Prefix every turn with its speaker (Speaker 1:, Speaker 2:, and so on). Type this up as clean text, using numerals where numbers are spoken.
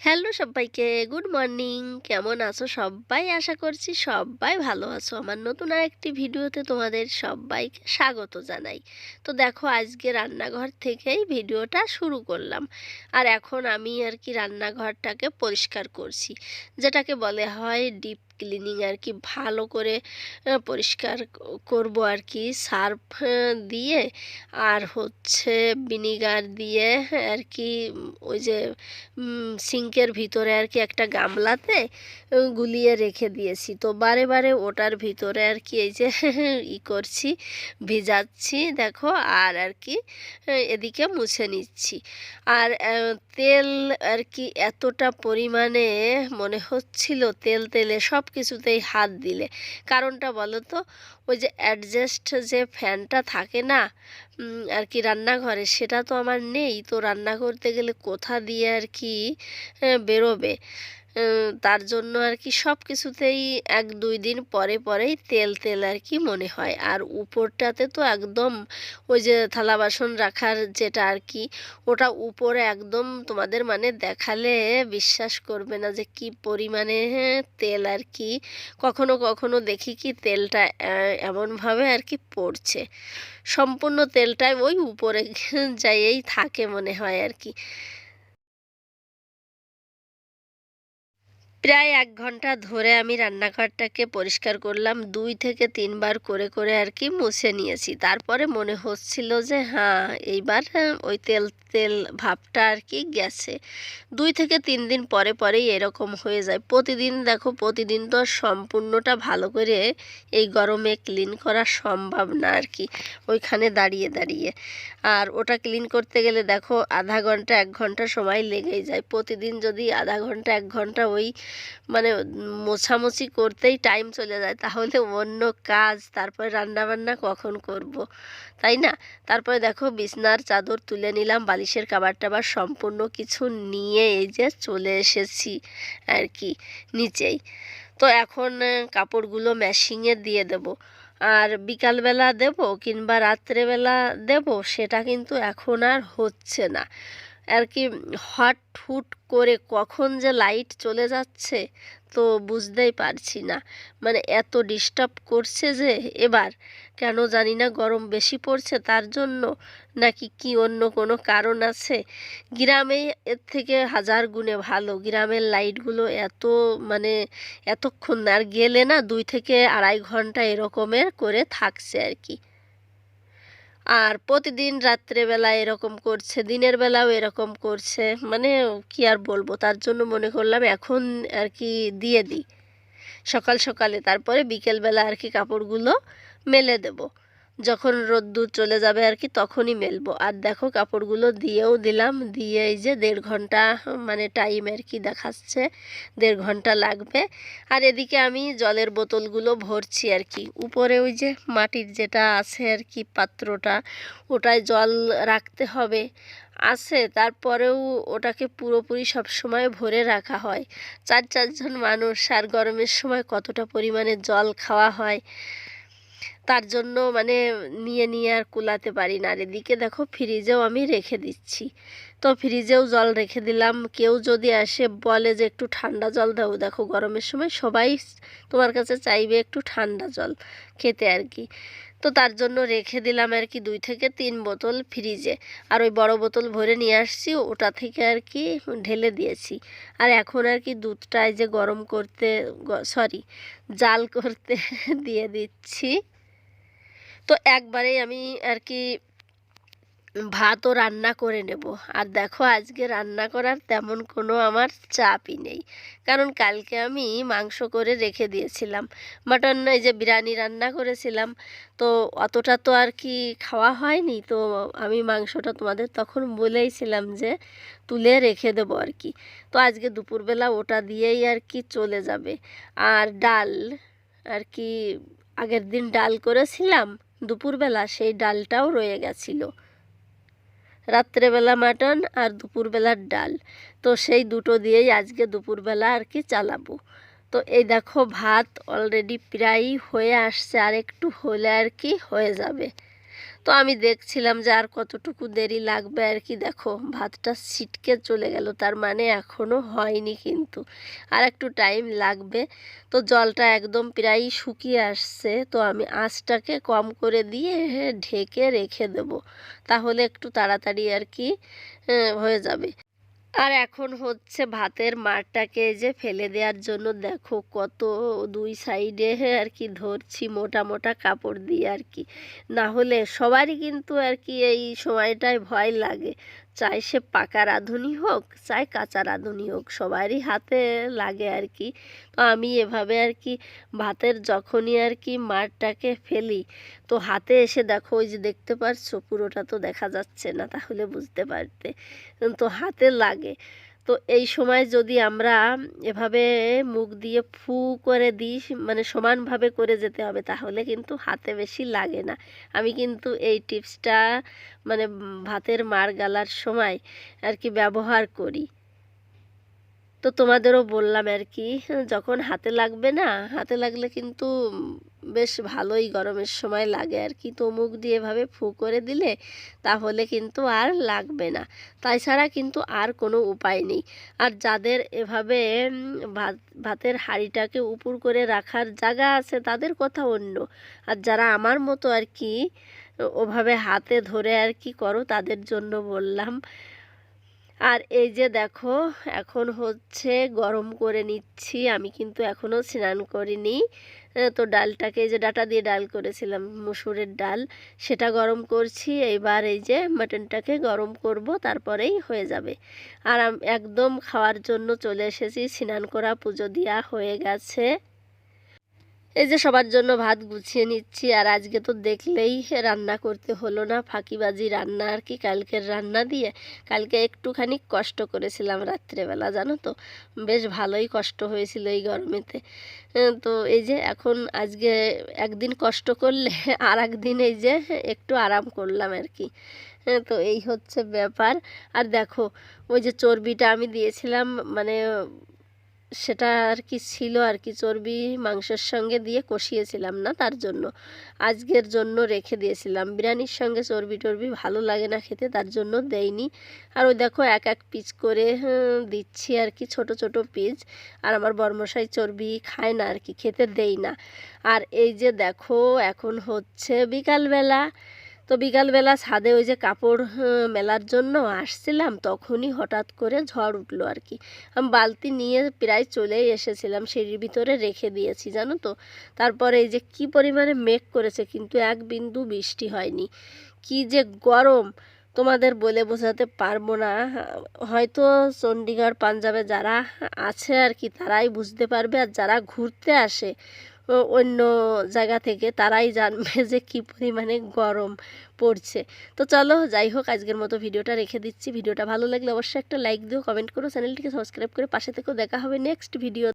Speaker 1: Hello সবাইকে, good morning. কেমন আছো সবাই? আশা করছি সবাই ভালো আছো। আমার নতুন আরেকটি ভিডিওতে তোমাদের সবাইকে স্বাগত জানাই। তো দেখো, আজকে রান্নাঘর থেকেই ভিডিওটা শুরু করলাম। আর এখন আমি আর কি রান্নাঘরটাকে পরিষ্কার করছি, যেটাকে বলে হয় ডিপ ক্লিনিং আর কি। ভালো করে পরিষ্কার করব আর কি, সার্ফ দিয়ে আর হচ্ছে ভিনিগার দিয়ে আর কি। ওই যে সিঙ্কের ভিতরে আর কি একটা গামলাতে গুলিয়ে রেখে দিয়েছি। তো বারে বারে ওটার ভিতরে আর কি এই যে করছি, ভিজাচ্ছি দেখো। আর আর কি এদিকে মুছে নিচ্ছি। আর তেল আর কি এতটা পরিমাণে মনে হচ্ছিল তেল তেলে সব কিছুতেই হাত দিলে। কারণটা বলো তো, ওই যে অ্যাডজাস্ট যে ফ্যানটা থাকে না আর কি রান্নাঘরে, সেটা তো আমার নেই। তো রান্না করতে গেলে কোথা দিয়ে আর কি বেরোবে? তার জন্য আর কি সব কিছুতেই 1-2 দিন পরে পরেই তেল তেল আর কি মনে হয়। আর উপরটাতে তো একদম ওই যে থালা বাসন রাখার যেটা আর কি, ওটা উপরে একদম তোমাদের মানে দেখালে বিশ্বাস করবে না যে কি পরিমাণে তেল আর কি। কখনো কখনো দেখি কি তেলটা এমনভাবে আর কি পড়ছে, সম্পূর্ণ তেলটাই ওই উপরে যাইয়েই থাকে মনে হয় আর কি। প্রায় 1 ঘন্টা ধরে আমি রান্নাঘরটাকে পরিষ্কার করলাম, 2 থেকে 3 বার করে করে আর কি মুছে নিয়েছি। তারপরে মনে হচ্ছিল যে হ্যাঁ, এইবার ওই তেল তেল ভাবটা আর কি গেছে। 2 থেকে 3 দিন পরে পরেই এরকম হয়ে যায়। প্রতিদিন দেখো, প্রতিদিন তো আর সম্পূর্ণটা ভালো করে এই গরমে ক্লিন করা সম্ভব না আর কি, ওইখানে দাঁড়িয়ে দাঁড়িয়ে। আর ওটা ক্লিন করতে গেলে দেখো আধা ঘন্টা 1 ঘন্টা সময় লেগেই যায়। প্রতিদিন যদি আধা ঘন্টা 1 ঘন্টা ওই মানে মোছামুছি করতেই টাইম চলে যায়, তাহলে অন্য কাজ তারপরে রান্নাবান্না কখন করব, তাই না? তারপরে দেখো বিছনার চাদর তুলে নিলাম, বালিশের কাবার টাবার সম্পূর্ণ কিছু নিয়ে এই যে চলে এসেছি আর কি নিচেই। তো এখন কাপড়গুলো মেশিনে দিয়ে দেব। আর বিকালবেলা দেব কিংবা রাত্রেবেলা দেব সেটা কিন্তু এখন আর হচ্ছে না আর কি। হট হুট করে কখন যে লাইট চলে যাচ্ছে তো বুঝতেই পারছি না। মানে এত ডিস্টার্ব করছে যে এবার, কেন জানি না, গরম বেশি পড়ছে তার জন্য নাকি কি অন্য কোনো কারণ আছে। গ্রামে এর থেকে হাজার গুণে ভালো, গ্রামের লাইটগুলো এত মানে এতক্ষণ না, আর গেলে না 2 থেকে 2.5 ঘন্টা এরকমের করে থাকছে আর কি। আর প্রতিদিন রাত্রেবেলা এরকম করছে, দিনের বেলাও এরকম করছে, মানে কি আর বলবো। তার জন্য মনে করলাম এখন আর কি দিয়ে দিই সকাল সকালে, তারপরে বিকেলবেলা আর কি কাপড়গুলো মেলে দেব। যখন রোদ্দুর চলে যাবে আর কি তখনই মেলবো। আর দেখো কাপড়গুলো দিয়েও দিলাম, দিয়ে এই যে 1.5 ঘন্টা মানে টাইম আর কি দেখাচ্ছে, 1.5 ঘন্টা লাগবে। আর এদিকে আমি জলের বোতলগুলো ভরছি আর কি। উপরে ওই যে মাটির যেটা আছে আর কি পাত্রটা, ওটায় জল রাখতে হবে আছে, তারপরেও ওটাকে পুরোপুরি সব সময় ভরে রাখা হয়। 4-4 জন মানুষ, আর গরমের সময় কতটা পরিমাণে জল খাওয়া হয়, তার জন্য মানে নিয়ে নিয়ে আর কুলাতে পারি না। আর এদিকে দেখো ফ্রিজেও আমি রেখে দিচ্ছি। তো ফ্রিজেও জল রেখে দিলাম। কেউ যদি আসে বলে যে একটু ঠান্ডা জল দাও, দেখো গরমের সময় সবাই তোমার কাছে চাইবে একটু ঠান্ডা জল খেতে আর কি। তো তার জন্য রেখে দিলাম আর কি 2 থেকে 3 বোতল ফ্রিজে। আর ওই বড় বোতল ভরে নিয়ে আসছি, ওটা থেকে আর কি ঢেলে দিয়েছি। আর এখন আর কি দুধটা এই যে গরম করতে, সরি জাল করতে দিয়ে দিচ্ছি। তো একবারেই আমি আর কি ভাতও রান্না করে নেব। আর দেখো আজকে রান্না করার তেমন কোনো আমার চাপই নেই, কারণ কালকে আমি মাংস করে রেখে দিয়েছিলাম। মাটন, এই যে বিরিয়ানি রান্না করেছিলাম, তো অতটা তো আর কি খাওয়া হয়নি। তো আমি মাংসটা তোমাদের তখন বলেইছিলাম যে তুলে রেখে দেবো আর কি। তো আজকে দুপুরবেলা ওটা দিয়েই আর কি চলে যাবে। আর ডাল আর কি, আগের দিন ডাল করেছিলাম দুপুরবেলা, সেই ডালটাও রয়ে গেছিলো। রাত্রেবেলা মাটন আর দুপুরবেলার ডাল, তো সেই দুটো দিয়েই আজকে দুপুরবেলা আর কি চালাবো। তো এই দেখো ভাত অলরেডি প্রায়ই হয়ে আসছে, আর একটু হলে আর কি হয়ে যাবে। তো আমি দেখছিলাম যে আর কতটুকু দেরি লাগবে আর কি। দেখো ভাতটা ছিটকে চলে গেল, তার মানে এখনও হয়নি কিন্তু, আর একটু টাইম লাগবে। তো জলটা একদম প্রায় শুকিয়ে আসছে, তো আমি আঁচটাকে কম করে দিয়ে ঢেকে রেখে দেব, তাহলে একটু তাড়াতাড়ি আর কি হয়ে যাবে। আর এখন হচ্ছে ভাতের মাড়টাকে যে ফেলে দেওয়ার জন্য দেখো কত দুই সাইডে আর কি ধরছি মোটা মোটা কাপড় দিয়ে আর কি, না হলে সবারই কিন্তু আর কি এই সময়টায় ভয় লাগে, চাই সে পাকা রাঁধুনি হোক চাই কাঁচা রাঁধুনি হোক, সবারই হাতে লাগে আর কি। তো আমি এভাবে আর কি ভাতের যখনই আর কি মাড়টাকে ফেলি, তো হাতে এসে দেখো ওই যে দেখতে পারছো, পুরোটা তো দেখা যাচ্ছে না, তাহলে বুঝতে পারতে, তো হাতে লাগে। তো এই সময় যদি আমরা এভাবে মুখ দিয়ে ফু করে দিই, মানে সমানভাবে করে যেতে হবে, তাহলে কিন্তু হাতে বেশি লাগে না। আমি কিন্তু এই টিপসটা মানে ভাতের মাড় গালার সময় আর কি ব্যবহার করি। তো তোমাদেরও বললাম আর কি, যখন হাতে লাগবে না, হাতে লাগলে কিন্তু বেশ ভালোই গরমের সময় লাগে আর কি। তো মুখ দিয়ে এভাবে ফু করে দিলে তাহলে কিন্তু আর লাগবে না, তাছাড়া কিন্তু আর কোনো উপায় নেই। আর যাদের এভাবে ভাতের হাঁড়িটাকে উপুর করে রাখার জায়গা আছে তাদের কথা অন্য, আর যারা আমার মতো আর কি ওভাবে হাতে ধরে আর কি করো তাদের জন্য বললাম। আর এই যে দেখো এখন হচ্ছে গরম করে নিচ্ছি, আমি কিন্তু এখনও স্নান করিনি। তো ডালটাকে, এই যে ডাটা দিয়ে ডাল করেছিলাম মুসুরের ডাল, সেটা গরম করছি। এইবার এই যে মাটনটাকে গরম করব, তারপরেই হয়ে যাবে। আর একদম খাওয়ার জন্য চলে এসেছি, স্নান করা পুজো দেওয়া হয়ে গেছে। এই যে সবার জন্য ভাত গুছিয়ে নিচ্ছি। আর আজকে তো দেখলেই রান্না করতে হলো না, ফাঁকিবাজি রান্না আর কি, কালকের রান্না দিয়ে। কালকে একটুখানি কষ্ট করেছিলাম রাত্রেবেলা, জানো তো, বেশ ভালোই কষ্ট হয়েছিল এই গরমেতে। তো এই যে এখন আজকে একদিন কষ্ট করলে আর একদিন এই যে একটু আরাম করলাম আর কি। তো এই হচ্ছে ব্যাপার। আর দেখো ওই যে চর্বিটা আমি দিয়েছিলাম, মানে সেটা আর কি ছিল আর কি, চর্বি মাংসের সঙ্গে দিয়ে কষিয়েছিলাম না, তার জন্য আজকের জন্য রেখে দিয়েছিলাম। বিরিয়ানির সঙ্গে চর্বি টর্বি ভালো লাগে না খেতে, তার জন্য দেইনি। আর ওই দেখো এক এক পিস করে দিচ্ছি আর কি, ছোট ছোট পিস। আর আমার বরমশাই চর্বি খায় না আর কি, খেতে দেই না। আর এই যে দেখো এখন হচ্ছে বিকালবেলা। তো বিকালবেলা ছাদে ওই যে কাপড় মেলার জন্য আসছিলাম, তখনই হঠাৎ করে ঝড় উঠলো আর কি। আমি বালতি নিয়ে প্রায় চলেই এসেছিলাম, সিঁড়ির ভিতরে রেখে দিয়েছি, জানো তো। তারপরে এই যে কি পরিমাণে মেঘ করেছে, কিন্তু এক বিন্দু বৃষ্টি হয়নি। কি যে গরম তোমাদের বলে বোঝাতে পারবো না। হয়তো চণ্ডীগড় পাঞ্জাবে যারা আছে আর কি তারাই বুঝতে পারবে, আর যারা ঘুরতে আসে অন্য জায়গা থেকে তারাই জানবে যে কী পরিমাণে গরম পড়ছে। তো চলো যাই হোক, আজকের মতো ভিডিওটা রেখে দিচ্ছি। ভিডিওটা ভালো লাগলে অবশ্যই একটা লাইক দিও, কমেন্ট করো, চ্যানেলটিকে সাবস্ক্রাইব করে পাশে থেকেও। দেখা হবে নেক্সট ভিডিও।